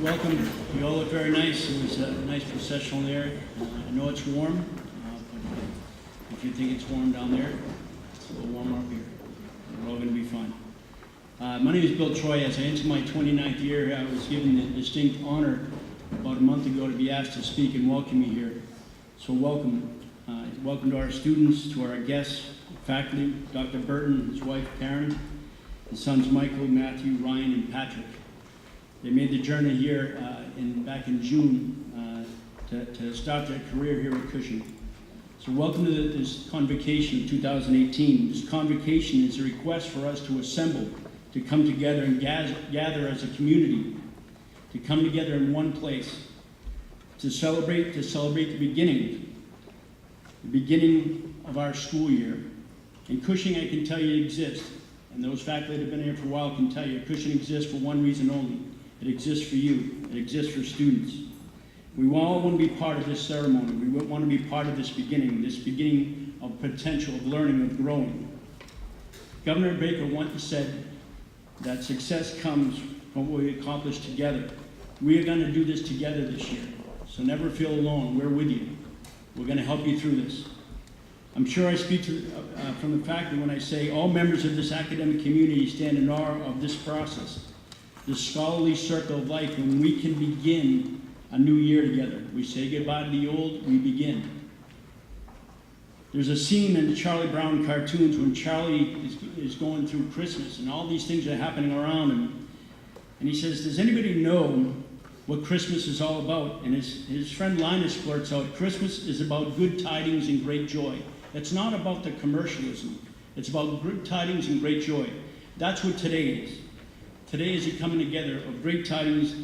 Welcome. You all look very nice. It was a nice processional there. I know it's warm, but if you think it's warm down there, it's a little warmer up here. We're all going to be fine. My name is Bill Troy. As I enter my 29th year, I was given the distinct honor about a month ago to be asked to speak and welcome you here. So welcome. Welcome to our students, to our guests, faculty, Dr. Bertin, his wife Karen, his sons Michael, Matthew, Ryan, and Patrick. They made the journey here back in June to start their career here at Cushing. So welcome to this Convocation of 2018. This Convocation is a request for us to assemble, to come together and gather as a community, to come together in one place, to celebrate the beginning of our school year. And Cushing, I can tell you, exists. And those faculty that have been here for a while can tell you, Cushing exists for one reason only. It exists for you. It exists for students. We all want to be part of this ceremony. We want to be part of this beginning of potential, of learning, of growing. Governor Baker once said that success comes from what we accomplish together. We are going to do this together this year. So never feel alone. We're with you. We're going to help you through this. I'm sure I speak from the faculty when I say all members of this academic community stand in awe of this process, this scholarly circle of life when we can begin a new year together. We say goodbye to the old, we begin. There's a scene in the Charlie Brown cartoons when Charlie is going through Christmas and all these things are happening around him. And he says, does anybody know what Christmas is all about? And his friend Linus blurts out, Christmas is about good tidings and great joy. It's not about the commercialism. It's about good tidings and great joy. That's what today is. Today is a coming together of great tidings,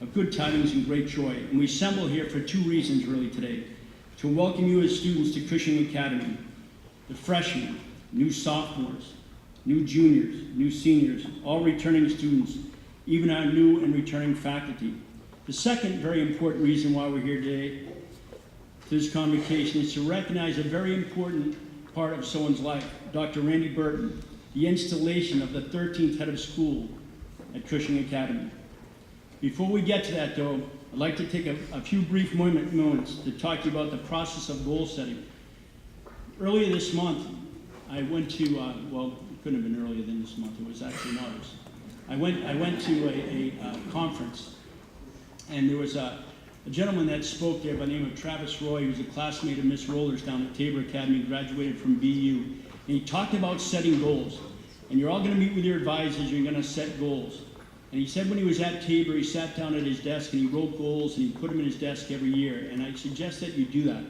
of good tidings and great joy. And we assemble here for two reasons really today. To welcome you as students to Cushing Academy. The freshmen, new sophomores, new juniors, new seniors, all returning students, even our new and returning faculty. The second very important reason why we're here today to this convocation is to recognize a very important part of someone's life, Dr. Randy Bertin, the installation of the 13th head of school at Cushing Academy. Before we get to that though, I'd like to take a few brief moments to talk to you about the process of goal setting. Earlier this month, I went to, well, it couldn't have been earlier than this month, it was actually in August. I went to a conference, and there was a gentleman that spoke there by the name of Travis Roy, who was a classmate of Miss Rollers down at Tabor Academy, graduated from BU. And he talked about setting goals. And you're all going to meet with your advisors, you're going to set goals. And he said when he was at Tabor, he sat down at his desk and he wrote goals and he put them in his desk every year. And I suggest that you do that.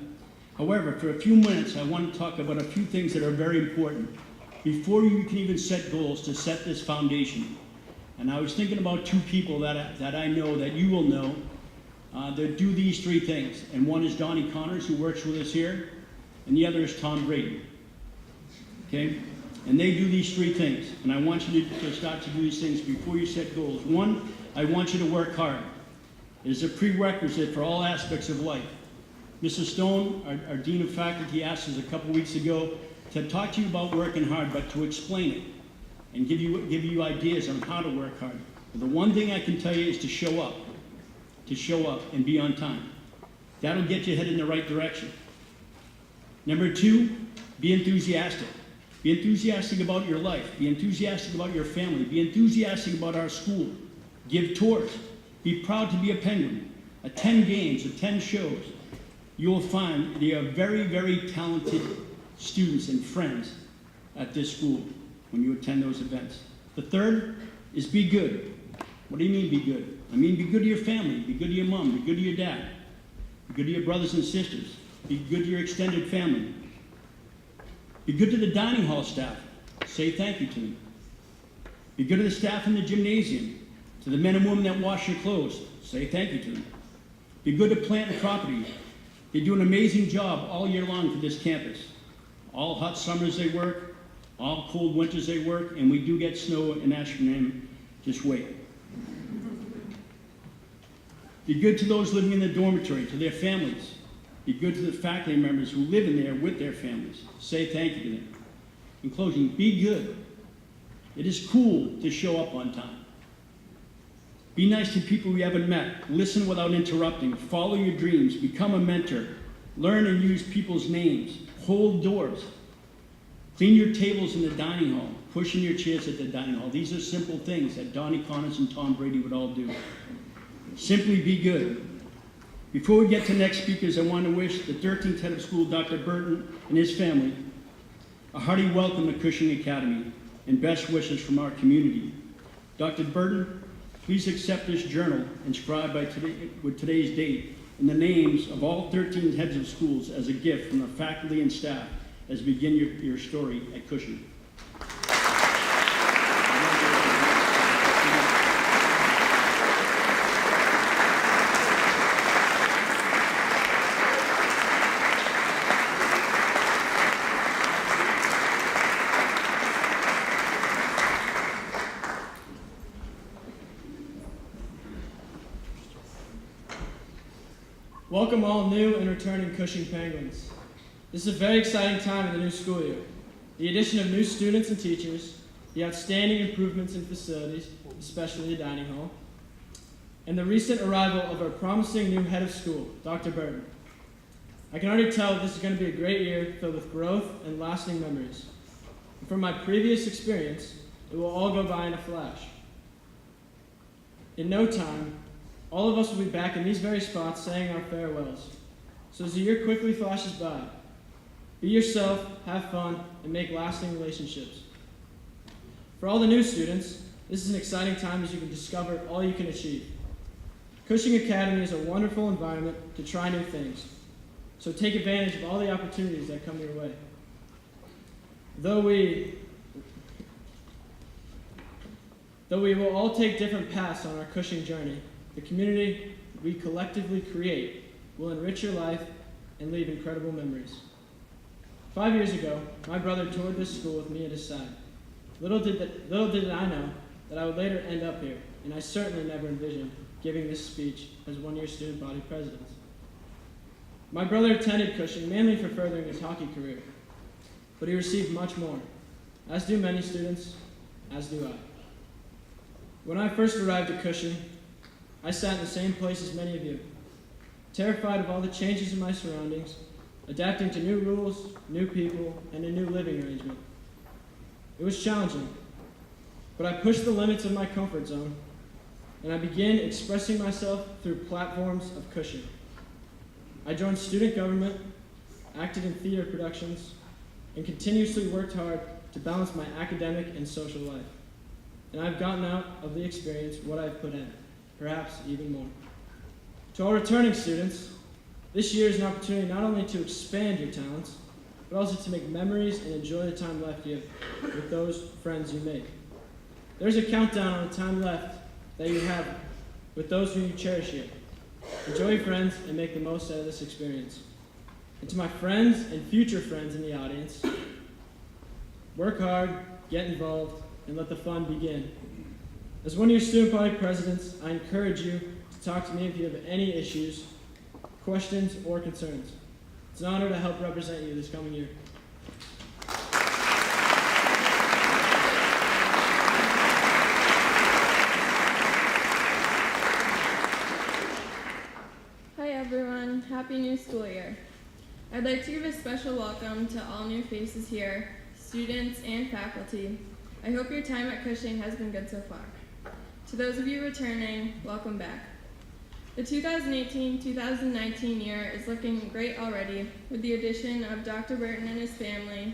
However, for a few minutes, I want to talk about a few things that are very important before you can even set goals to set this foundation. And I was thinking about two people that I know, that you will know, that do these three things. And one is Donnie Connors, who works with us here, and the other is Tom Brady. Okay? And they do these three things. And I want you to start to do these things before you set goals. One, I want you to work hard. It is a prerequisite for all aspects of life. Mrs. Stone, our Dean of Faculty, asked us a couple weeks ago to talk to you about working hard, but to explain it and give you ideas on how to work hard. But the one thing I can tell you is to show up and be on time. That'll get you headed in the right direction. Number two, be enthusiastic. Be enthusiastic about your life. Be enthusiastic about your family. Be enthusiastic about our school. Give tours. Be proud to be a Penguin. Attend games, attend shows. You will find they are very, very talented students and friends at this school when you attend those events. The third is be good. What do you mean be good? I mean be good to your family. Be good to your mom. Be good to your dad. Be good to your brothers and sisters. Be good to your extended family. Be good to the dining hall staff. Say thank you to them. Be good to the staff in the gymnasium. To the men and women that wash your clothes. Say thank you to them. Be good to plant and property. They do an amazing job all year long for this campus. All hot summers they work. All cold winters they work. And we do get snow in Ashburnham. Just wait. Be good to those living in the dormitory, to their families. Be good to the faculty members who live in there with their families. Say thank you to them. In closing, be good. It is cool to show up on time. Be nice to people we haven't met. Listen without interrupting. Follow your dreams. Become a mentor. Learn and use people's names. Hold doors. Clean your tables in the dining hall. Cushion your chairs at the dining hall. These are simple things that Donnie Connors and Tom Brady would all do. Simply be good. Before we get to next speakers, I want to wish the 13th head of school, Dr. Bertin, and his family a hearty welcome to Cushing Academy and best wishes from our community. Dr. Bertin, please accept this journal inscribed with today's date and the names of all 13 heads of schools as a gift from the faculty and staff as we begin your story at Cushing. Welcome all new and returning Cushing Penguins. This is a very exciting time in the new school year. The addition of new students and teachers, the outstanding improvements in facilities, especially the dining hall, and the recent arrival of our promising new head of school, Dr. Bertin. I can already tell this is going to be a great year filled with growth and lasting memories. And from my previous experience, it will all go by in a flash. In no time, all of us will be back in these very spots saying our farewells. So as the year quickly flashes by, be yourself, have fun, and make lasting relationships. For all the new students, this is an exciting time as you can discover all you can achieve. Cushing Academy is a wonderful environment to try new things. So take advantage of all the opportunities that come your way. Though we will all take different paths on our Cushing journey, the community we collectively create will enrich your life and leave incredible memories. 5 years ago, my brother toured this school with me at his side. Little did I know that I would later end up here, and I certainly never envisioned giving this speech as one-year student body president. My brother attended Cushing mainly for furthering his hockey career, but he received much more, as do many students, as do I. When I first arrived at Cushing, I sat in the same place as many of you, terrified of all the changes in my surroundings, adapting to new rules, new people, and a new living arrangement. It was challenging, but I pushed the limits of my comfort zone, and I began expressing myself through platforms of Cushing. I joined student government, acted in theater productions, and continuously worked hard to balance my academic and social life. And I've gotten out of the experience what I've put in. Perhaps even more. To all returning students, this year is an opportunity not only to expand your talents, but also to make memories and enjoy the time left you have with those friends you make. There's a countdown on the time left that you have with those who you cherish here. Enjoy your friends and make the most out of this experience. And to my friends and future friends in the audience, work hard, get involved, and let the fun begin. As one of your student body presidents, I encourage you to talk to me if you have any issues, questions, or concerns. It's an honor to help represent you this coming year. Hi everyone, happy new school year. I'd like to give a special welcome to all new faces here, students and faculty. I hope your time at Cushing has been good so far. To those of you returning, welcome back. The 2018-2019 year is looking great already with the addition of Dr. Bertin and his family,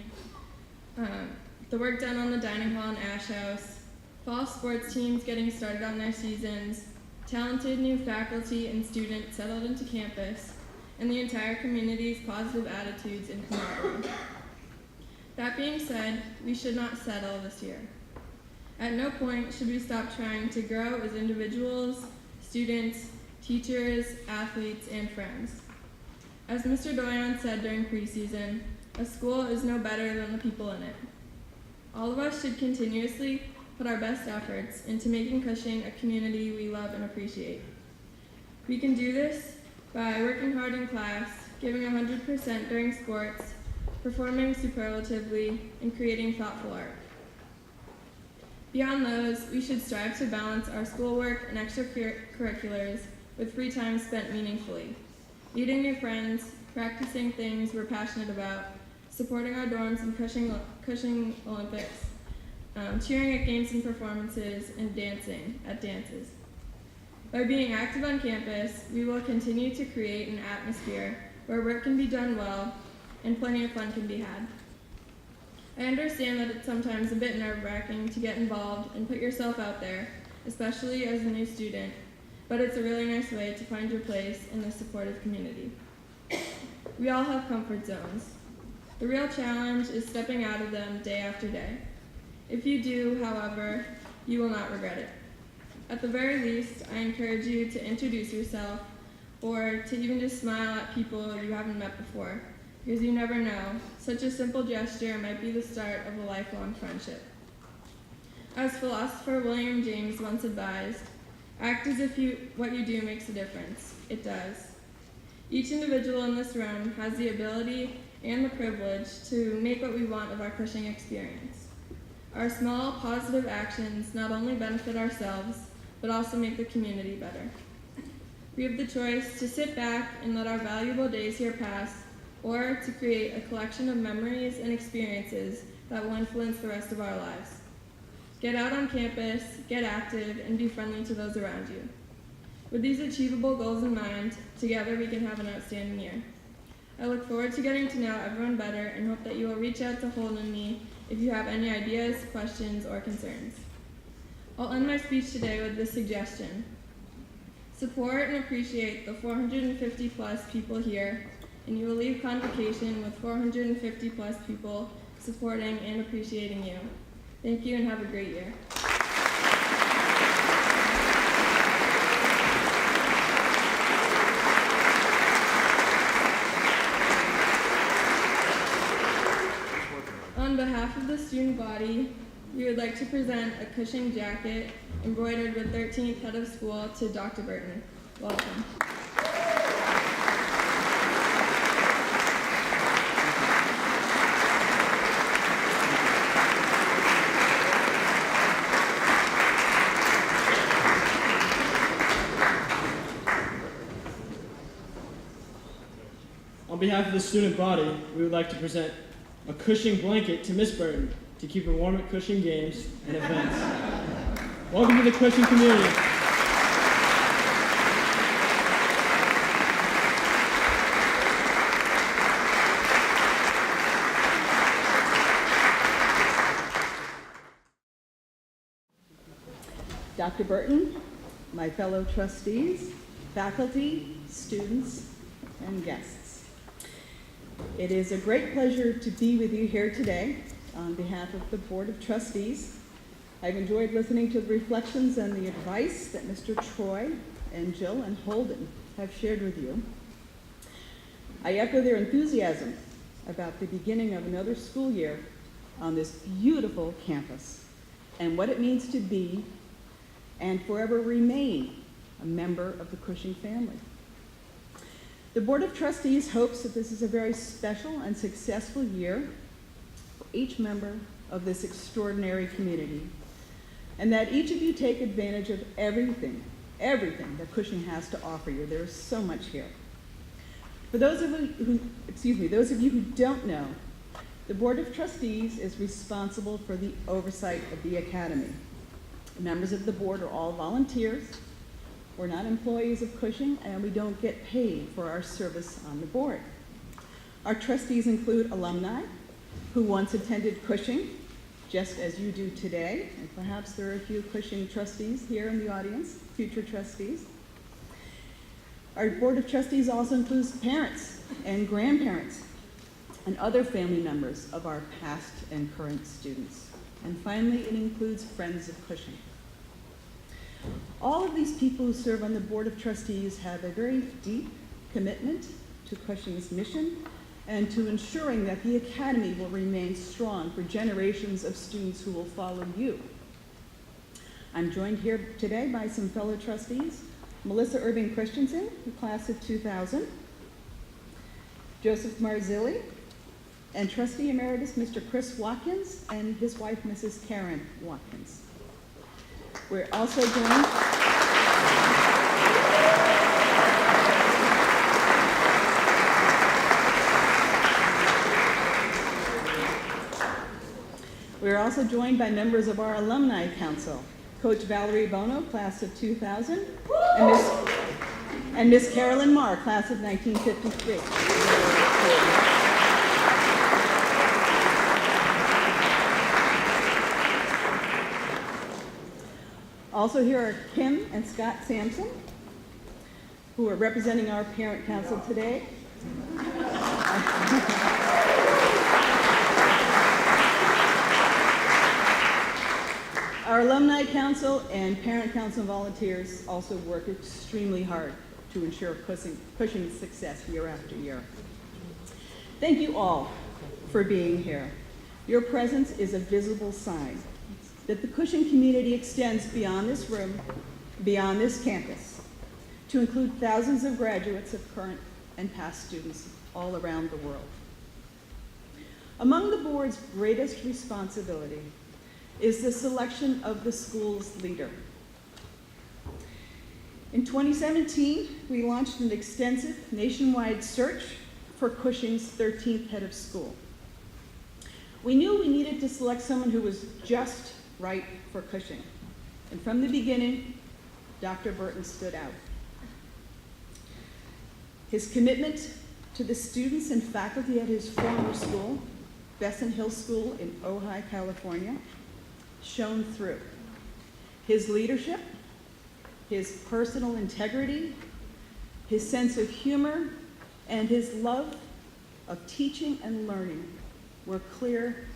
the work done on the dining hall and Ash House, fall sports teams getting started on their seasons, talented new faculty and students settled into campus, and the entire community's positive attitudes and camaraderie. That being said, we should not settle this year. At no point should we stop trying to grow as individuals, students, teachers, athletes, and friends. As Mr. Doyon said during preseason, a school is no better than the people in it. All of us should continuously put our best efforts into making Cushing a community we love and appreciate. We can do this by working hard in class, giving 100% during sports, performing superlatively, and creating thoughtful art. Beyond those, we should strive to balance our schoolwork and extracurriculars with free time spent meaningfully. Meeting new friends, practicing things we're passionate about, supporting our dorms in Cushing Olympics, cheering at games and performances, and dancing at dances. By being active on campus, we will continue to create an atmosphere where work can be done well and plenty of fun can be had. I understand that it's sometimes a bit nerve-wracking to get involved and put yourself out there, especially as a new student, but it's a really nice way to find your place in this supportive community. We all have comfort zones. The real challenge is stepping out of them day after day. If you do, however, you will not regret it. At the very least, I encourage you to introduce yourself or to even just smile at people you haven't met before, because you never know. Such a simple gesture might be the start of a lifelong friendship. As philosopher William James once advised, act as if what you do makes a difference. It does. Each individual in this room has the ability and the privilege to make what we want of our Cushing experience. Our small, positive actions not only benefit ourselves, but also make the community better. We have the choice to sit back and let our valuable days here pass, or to create a collection of memories and experiences that will influence the rest of our lives. Get out on campus, get active, and be friendly to those around you. With these achievable goals in mind, together we can have an outstanding year. I look forward to getting to know everyone better and hope that you will reach out to Holden and me if you have any ideas, questions, or concerns. I'll end my speech today with this suggestion. Support and appreciate the 450 plus people here, and you will leave Convocation with 450 plus people supporting and appreciating you. Thank you and have a great year. On behalf of the student body, we would like to present a Cushing jacket embroidered with 13th head of school to Dr. Bertin. Welcome. On behalf of the student body, we would like to present a Cushing blanket to Miss Bertin to keep her warm at Cushing games and events. Welcome to the Cushing community. Dr. Bertin, my fellow trustees, faculty, students, and guests. It is a great pleasure to be with you here today on behalf of the Board of Trustees. I've enjoyed listening to the reflections and the advice that Mr. Troy and Jill and Holden have shared with you. I echo their enthusiasm about the beginning of another school year on this beautiful campus and what it means to be and forever remain a member of the Cushing family. The Board of Trustees hopes that this is a very special and successful year for each member of this extraordinary community, and that each of you take advantage of everything that Cushing has to offer you. There is so much here. For those of you who don't know, the Board of Trustees is responsible for the oversight of the Academy. Members of the board are all volunteers. We're not employees of Cushing, and we don't get paid for our service on the board. Our trustees include alumni who once attended Cushing, just as you do today, and perhaps there are a few Cushing trustees here in the audience, future trustees. Our Board of Trustees also includes parents and grandparents and other family members of our past and current students. And finally, it includes friends of Cushing. All of these people who serve on the Board of Trustees have a very deep commitment to Cushing's mission and to ensuring that the Academy will remain strong for generations of students who will follow you. I'm joined here today by some fellow trustees, Melissa Irving Christensen, the class of 2000, Joseph Marzilli, and Trustee Emeritus Mr. Chris Watkins and his wife, Mrs. Karen Watkins. We're also joined We're also joined by members of our Alumni Council, Coach Valerie Bono, class of 2000, and Miss Carolyn Marr, class of 1953. Also here are Kim and Scott Sampson, who are representing our parent council today. Our Alumni Council and Parent Council volunteers also work extremely hard to ensure Cushing's success year after year. Thank you all for being here. Your presence is a visible sign that the Cushing community extends beyond this room, beyond this campus, to include thousands of graduates of current and past students all around the world. Among the board's greatest responsibility is the selection of the school's leader. In 2017, we launched an extensive nationwide search for Cushing's 13th head of school. We knew we needed to select someone who was just right for Cushing. And from the beginning, Dr. Bertin stood out. His commitment to the students and faculty at his former school, Besson Hill School in Ojai, California, shone through. His leadership, his personal integrity, his sense of humor, and his love of teaching and learning were clear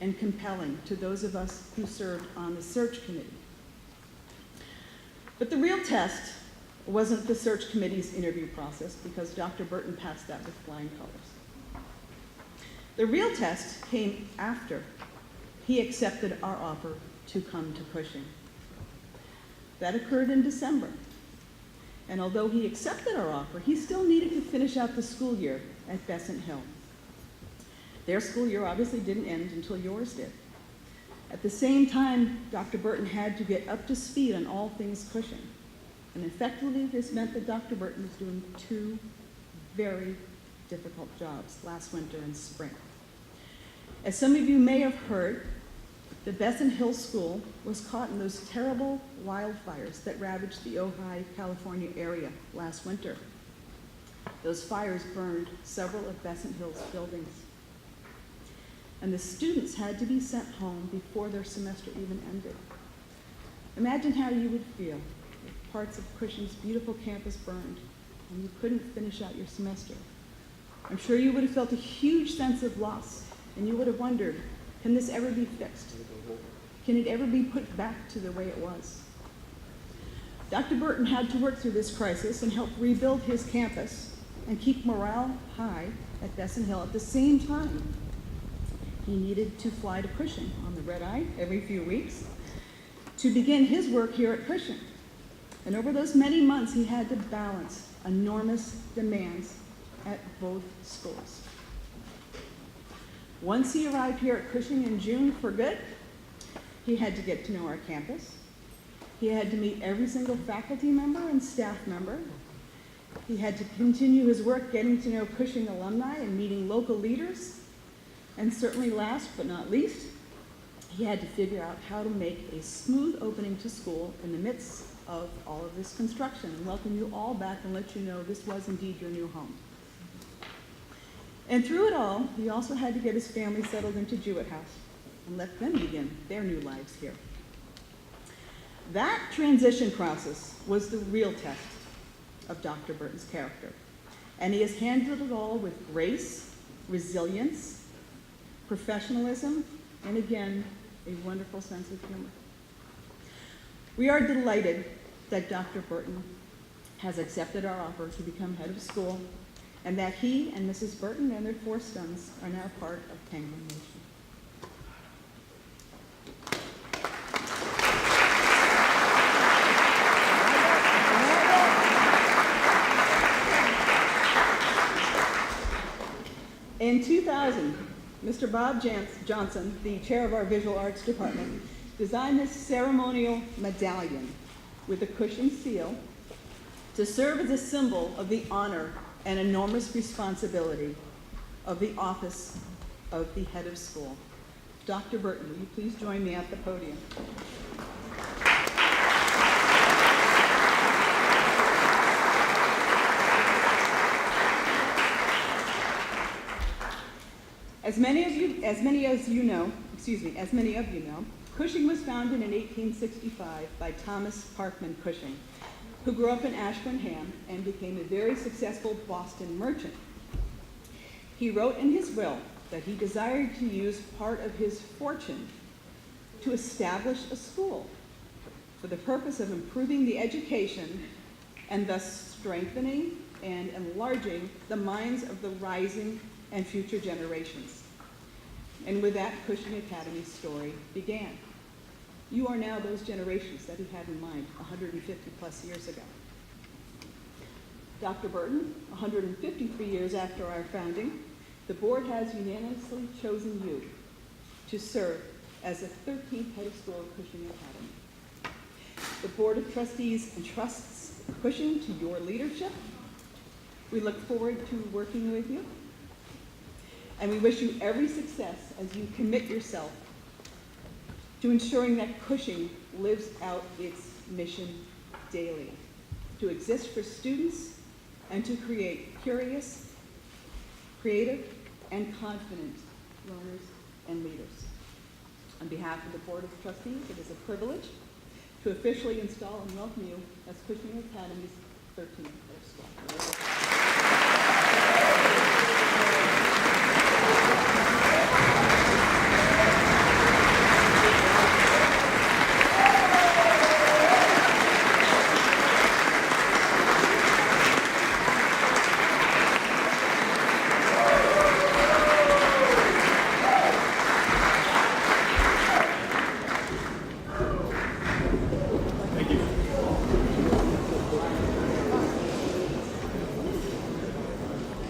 and compelling to those of us who served on the search committee. But the real test wasn't the search committee's interview process, because Dr. Bertin passed that with flying colors. The real test came after he accepted our offer to come to Cushing. That occurred in December. And although he accepted our offer, he still needed to finish out the school year at Besson Hill. Their school year obviously didn't end until yours did. At the same time, Dr. Bertin had to get up to speed on all things Cushing. And effectively, this meant that Dr. Bertin was doing two very difficult jobs last winter and spring. As some of you may have heard, the Besson Hill School was caught in those terrible wildfires that ravaged the Ojai, California area last winter. Those fires burned several of Besson Hill's buildings. And the students had to be sent home before their semester even ended. Imagine how you would feel if parts of Cushing's beautiful campus burned and you couldn't finish out your semester. I'm sure you would have felt a huge sense of loss, and you would have wondered, can this ever be fixed? Can it ever be put back to the way it was? Dr. Bertin had to work through this crisis and help rebuild his campus and keep morale high at Besson Hill. At the same time, he needed to fly to Cushing on the red-eye every few weeks to begin his work here at Cushing. And over those many months, he had to balance enormous demands at both schools. Once he arrived here at Cushing in June for good, he had to get to know our campus. He had to meet every single faculty member and staff member. He had to continue his work getting to know Cushing alumni and meeting local leaders. And certainly last but not least, he had to figure out how to make a smooth opening to school in the midst of all of this construction and welcome you all back and let you know this was indeed your new home. And through it all, he also had to get his family settled into Jewett House and let them begin their new lives here. That transition process was the real test of Dr. Bertin's character. And he has handled it all with grace, resilience, professionalism, and again, a wonderful sense of humor. We are delighted that Dr. Bertin has accepted our offer to become head of school, and that he and Mrs. Bertin and their 4 sons are now part of Penguin Nation. In 2000, Mr. Bob Johnson, the chair of our visual arts department, designed this ceremonial medallion with a Cushing seal to serve as a symbol of the honor and enormous responsibility of the office of the head of school. Dr. Bertin, will you please join me at the podium? As many of you know, Cushing was founded in 1865 by Thomas Parkman Cushing, who grew up in Ashburnham and became a very successful Boston merchant. He wrote in his will that he desired to use part of his fortune to establish a school for the purpose of improving the education and thus strengthening and enlarging the minds of the rising and future generations. And with that, Cushing Academy's story began. You are now those generations that he had in mind 150 plus years ago. Dr. Bertin, 153 years after our founding, the board has unanimously chosen you to serve as the 13th head of school at Cushing Academy. The Board of Trustees entrusts Cushing to your leadership. We look forward to working with you, and we wish you every success as you commit yourself to ensuring that Cushing lives out its mission daily, to exist for students and to create curious, creative, and confident learners and leaders. On behalf of the Board of Trustees, it is a privilege to officially install and welcome you as Cushing Academy's 13th head of school.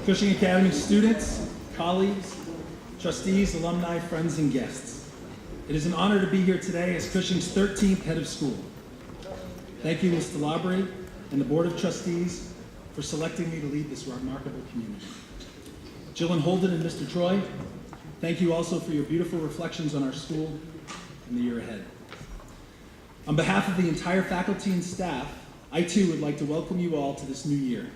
Cushing Academy students, colleagues, trustees, alumni, friends, and guests. It is an honor to be here today as Cushing's 13th head of school. Thank you, Mr. LABRY and the Board of Trustees for selecting me to lead this remarkable community. JILLIAN, HOLDEN, and Mr. Troy, thank you also for your beautiful reflections on our school and the year ahead. On behalf of the entire faculty and staff, I too would like to welcome you all to this new year.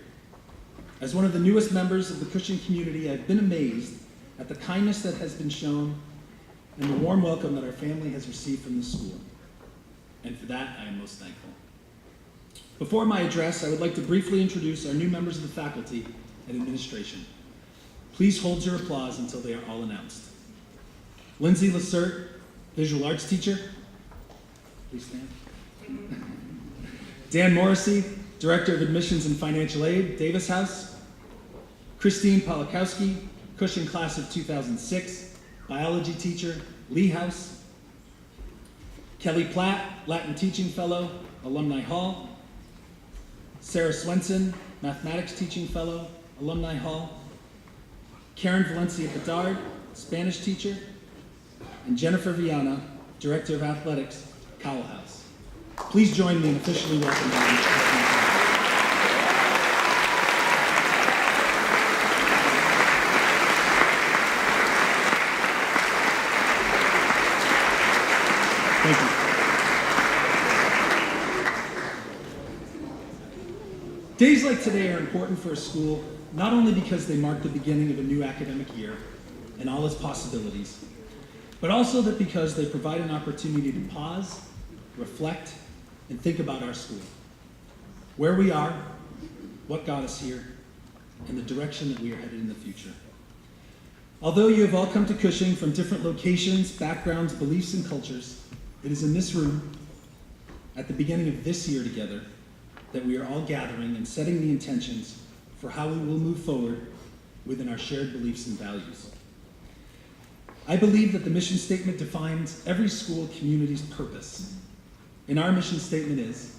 As one of the newest members of the Cushing community, I've been amazed at the kindness that has been shown and the warm welcome that our family has received from the school. And for that, I am most thankful. Before my address, I would like to briefly introduce our new members of the faculty and administration. Please hold your applause until they are all announced. Lindsay Lacerte, visual arts teacher. Please stand. Dan Morrissey, Director of Admissions and Financial Aid, Davis House. Christine Polakowski, Cushing class of 2006, biology teacher, Lee House. Kelly Platt, Latin teaching fellow, Alumni Hall. Sarah Swenson, mathematics teaching fellow, Alumni Hall. Karen Valencia Bedard, Spanish teacher. And Jennifer Viana, Director of Athletics, Cowell House. Please join me in officially welcoming them. Thank you. Days like today are important for a school, not only because they mark the beginning of a new academic year and all its possibilities, but also that because they provide an opportunity to pause, reflect, and think about our school, where we are, what got us here, and the direction that we are headed in the future. Although you have all come to Cushing from different locations, backgrounds, beliefs, and cultures, it is in this room, at the beginning of this year together, that we are all gathering and setting the intentions for how we will move forward within our shared beliefs and values. I believe that the mission statement defines every school community's purpose. And our mission statement is,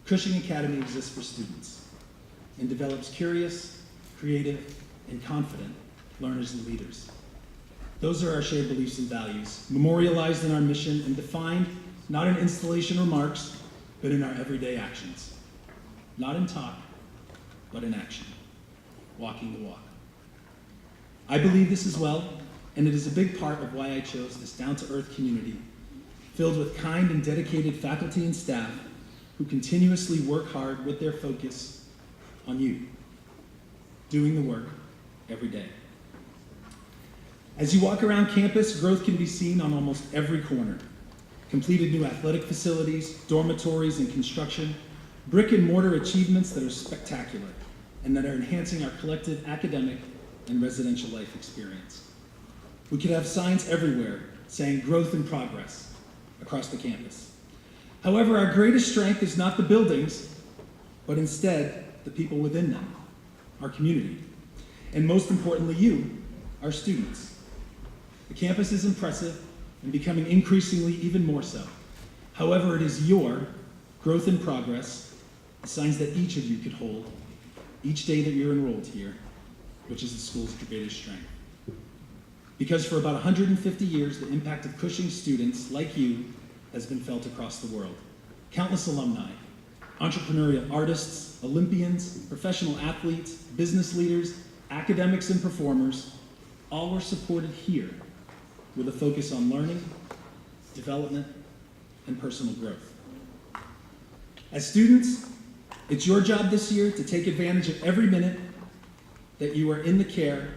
Cushing Academy exists for students and develops curious, creative, and confident learners and leaders. Those are our shared beliefs and values, memorialized in our mission and defined not in installation remarks, but in our everyday actions. Not in talk, but in action. Walking the walk. I believe this as well, and it is a big part of why I chose this down-to-earth community, filled with kind and dedicated faculty and staff who continuously work hard with their focus on you, doing the work every day. As you walk around campus, growth can be seen on almost every corner. Completed new athletic facilities, dormitories, and construction, brick and mortar achievements that are spectacular and that are enhancing our collective academic and residential life experience. We could have signs everywhere saying growth and progress across the campus. However, our greatest strength is not the buildings, but instead the people within them, our community, and most importantly you, our students. The campus is impressive and becoming increasingly even more so. However, it is your growth and progress, the signs that each of you could hold each day that you're enrolled here, which is the school's greatest strength. Because for about 150 years, the impact of Cushing students like you has been felt across the world. Countless alumni, entrepreneurial artists, Olympians, professional athletes, business leaders, academics, and performers, all were supported here with a focus on learning, development, and personal growth. As students, it's your job this year to take advantage of every minute that you are in the care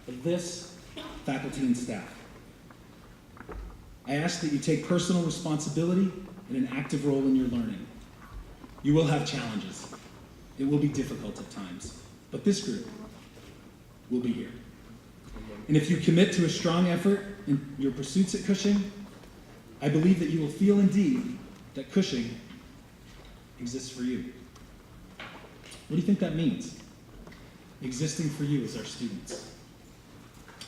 of this faculty and staff. I ask that you take personal responsibility and an active role in your learning. You will have challenges. It will be difficult at times, but this group will be here. And if you commit to a strong effort in your pursuits at Cushing, I believe that you will feel indeed that Cushing exists for you. What do you think that means? Existing for you as our students.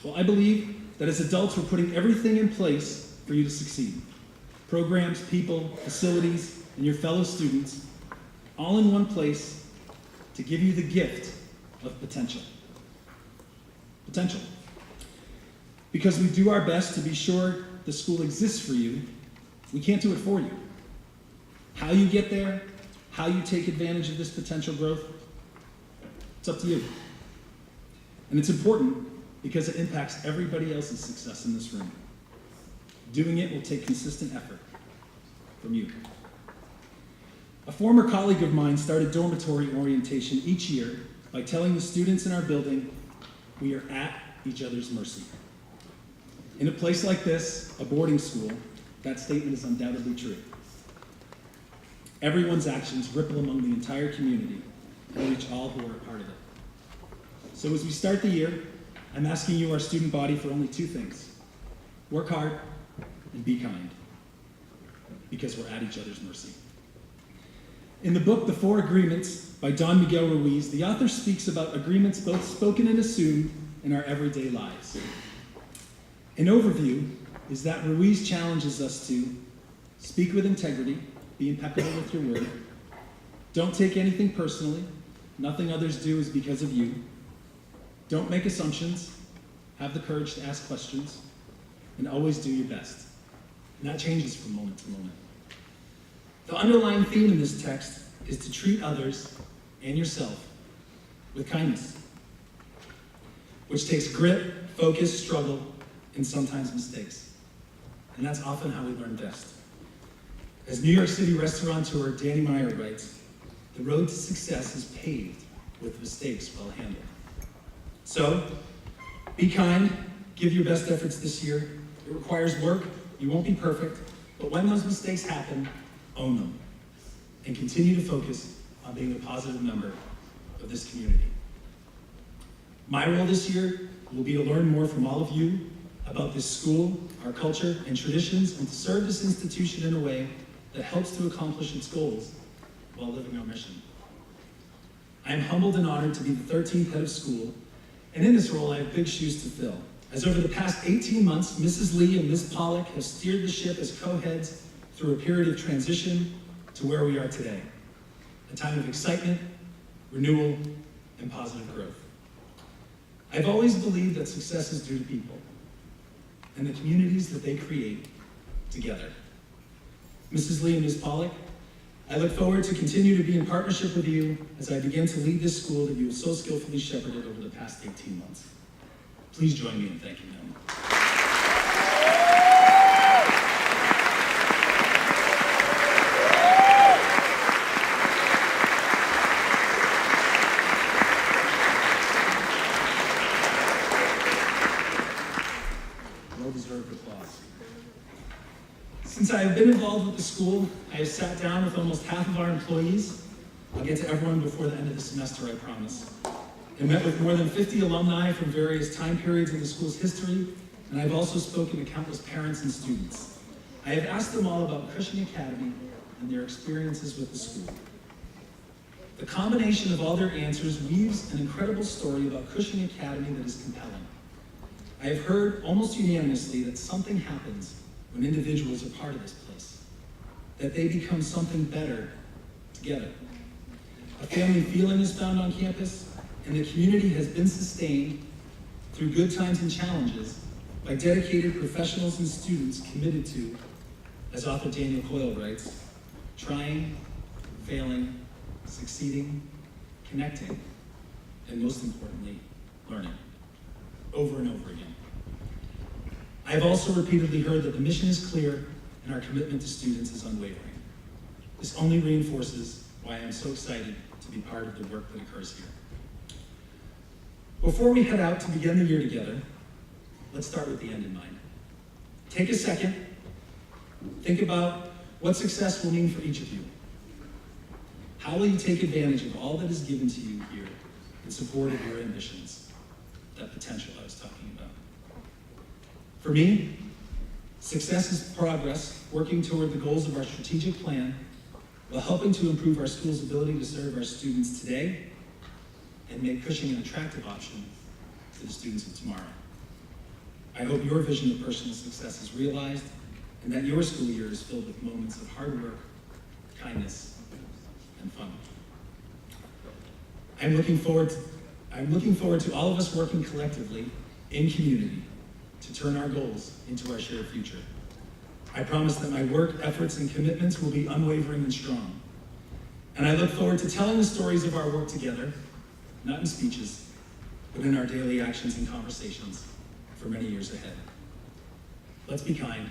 Well, I believe that as adults, we're putting everything in place for you to succeed. Programs, people, facilities, and your fellow students, all in one place to give you the gift of potential. Potential. Because we do our best to be sure the school exists for you, we can't do it for you. How you get there, how you take advantage of this potential growth, it's up to you. And it's important because it impacts everybody else's success in this room. Doing it will take consistent effort from you. A former colleague of mine started dormitory orientation each year by telling the students in our building, we are at each other's mercy. In a place like this, a boarding school, that statement is undoubtedly true. Everyone's actions ripple among the entire community and reach all who are a part of it. So as we start the year, I'm asking you, our student body, for only two things. Work hard and be kind, because we're at each other's mercy. In the book, The Four Agreements, by Don Miguel Ruiz, the author speaks about agreements both spoken and assumed in our everyday lives. An overview is that Ruiz challenges us to speak with integrity, be impeccable with your word, don't take anything personally, nothing others do is because of you, don't make assumptions, have the courage to ask questions, and always do your best. And that changes from moment to moment. The underlying theme in this text is to treat others and yourself with kindness, which takes grit, focus, struggle, and sometimes mistakes. And that's often how we learn best. As New York City restaurateur Danny Meyer writes, the road to success is paved with mistakes well handled. So, be kind, give your best efforts this year. It requires work, you won't be perfect, but when those mistakes happen, own them, and continue to focus on being a positive member of this community. My role this year will be to learn more from all of you about this school, our culture, and traditions, and to serve this institution in a way that helps to accomplish its goals while living our mission. I am humbled and honored to be the 13th head of school, and in this role I have big shoes to fill, as over the past 18 months, Mrs. Lee and Ms. Pollock have steered the ship as co-heads through a period of transition to where we are today, a time of excitement, renewal, and positive growth. I've always believed that success is due to people. and the communities that they create together. Mrs. Lee and Ms. Pollock, I look forward to continue to be in partnership with you as I begin to lead this school that you have so skillfully shepherded over the past 18 months. Please join me in thanking them. Well-deserved applause. Since I have been involved with the school, I have sat down with almost half of our employees. I'll get to everyone before the end of the semester, I promise. I met with more than 50 alumni from various time periods in the school's history, and I've also spoken to countless parents and students. I have asked them all about Cushing Academy and their experiences with the school. The combination of all their answers weaves an incredible story about Cushing Academy that is compelling. I have heard almost unanimously that something happens when individuals are part of this place, that they become something better together. A family feeling is found on campus, and the community has been sustained through good times and challenges by dedicated professionals and students committed to, as author Daniel Coyle writes, trying, failing, succeeding, connecting, and most importantly, learning, over and over again. I have also repeatedly heard that the mission is clear and our commitment to students is unwavering. This only reinforces why I am so excited to be part of the work that occurs here. Before we head out to begin the year together, let's start with the end in mind. Take a second, think about what success will mean for each of you. How will you take advantage of all that is given to you here in support of your ambitions, that potential I was talking about? For me, success is progress working toward the goals of our strategic plan while helping to improve our school's ability to serve our students today and make Cushing an attractive option for the students of tomorrow. I hope your vision of personal success is realized and that your school year is filled with moments of hard work, kindness, and fun. I'm looking forward to all of us working collectively in community to turn our goals into our shared future. I promise that my work, efforts, and commitments will be unwavering and strong. And I look forward to telling the stories of our work together, not in speeches, but in our daily actions and conversations for many years ahead. Let's be kind,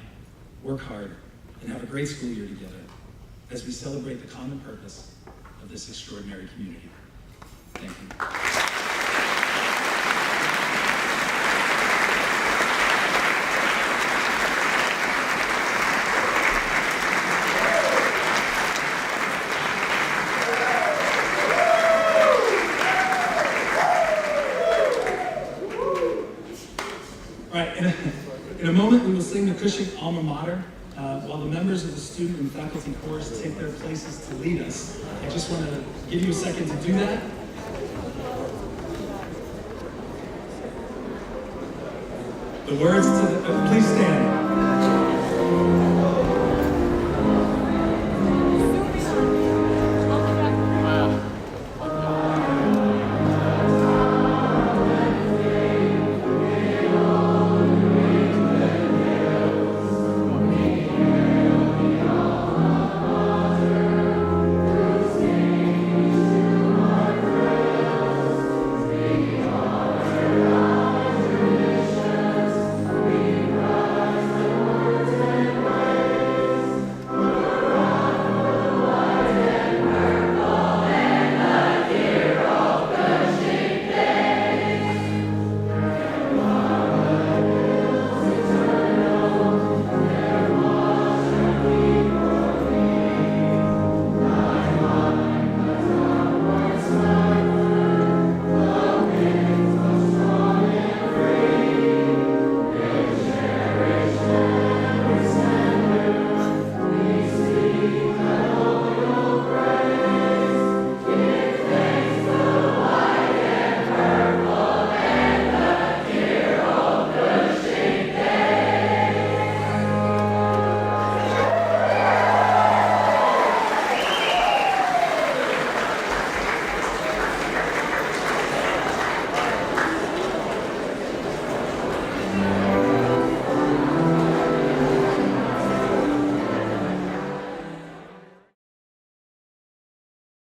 work hard, and have a great school year together as we celebrate the common purpose of this extraordinary community. Thank you. In a moment, we will sing the Cushing alma mater while the members of the student and faculty chorus take their places to lead us. I just want to give you a second to do that. The words to the, please stand.